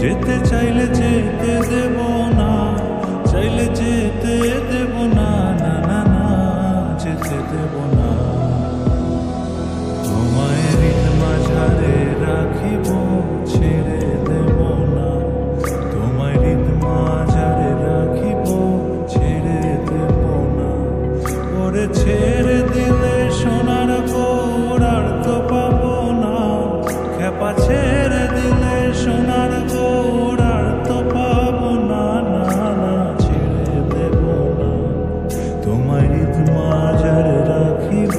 যেতে চাইলে যেতে দেব না, চাইলে যেতে দেব না, না না না যেতে দেব না। তোমায় হৃদ মাঝারে রাখিব, ছেড়ে দেব না। তোমায় হৃদ মাঝারে রাখিব, ছেড়ে দেব না। ওরে ছেড়ে দিলে সোনার গৌর আর তো পাবো না, খেপা ছেড়ে দিলে সোনার গৌর আর তো পাবো না, না না ছেড়ে দেব না। তোমায় হৃদ মাঝারে রাখিব,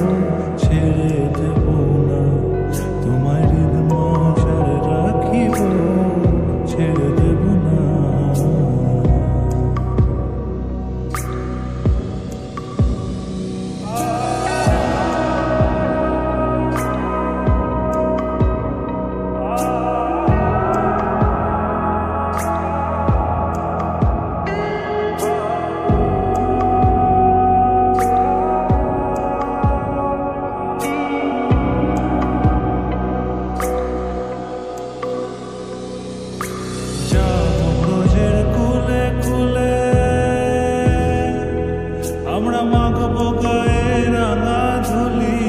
ছেড়ে দেব না। তোমায় হৃদ মাঝারে রাখিব, ছেড়ে দেব না। আমরা মাখবো গায়ে রাঙা ধুলি,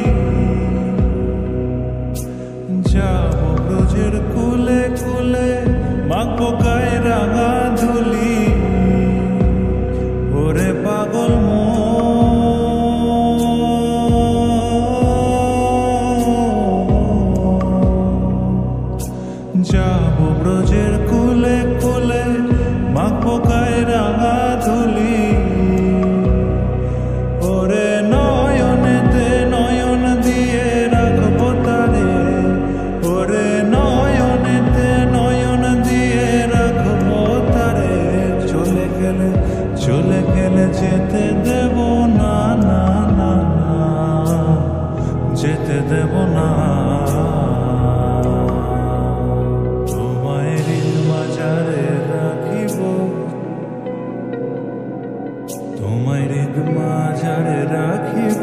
যাবো ব্রজের কুলে কুলে, মাখবো গায়ে রাঙা ধুলি। ওরে পাগল যাবো ব্রজের কুলে কুলে, মাখবো গায়ে রাঙা ধুলি। ওরে নয়নেতে নয়ন দিয়ে রাখবো তারে, ওরে নয়নেতে নয়ন দিয়ে রাখবো তারে। চলে গেলে যেতে দেব না, না না না যেতে দেব না। তোমায় হৃদ মাঝারে রাখিব, তোমায় হৃদ মাঝারে রাখিব।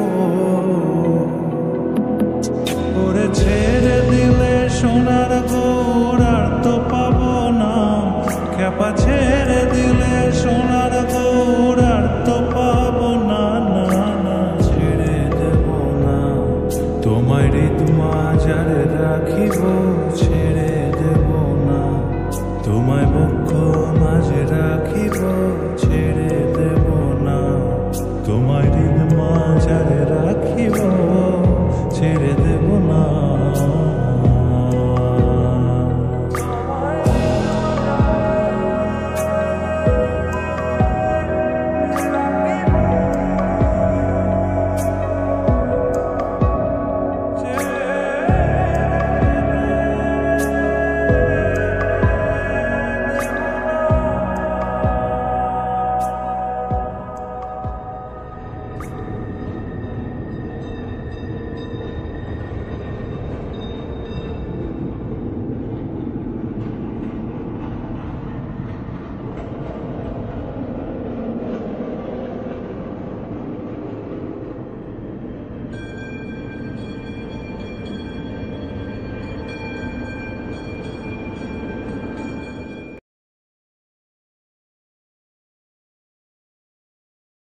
ওরে ছেড়ে দিলে সোনার গৌর আর তো পাবো না, খেপা ছেড়ে দিলে সোনার গৌর আর তো পাবো না, না না ছেড়ে দেব না। তোমায় হৃদ মাঝারে রাখিব, ছেড়ে দেব না। তোমায় বক্ষ মাঝে রাখিব, ছেড়ে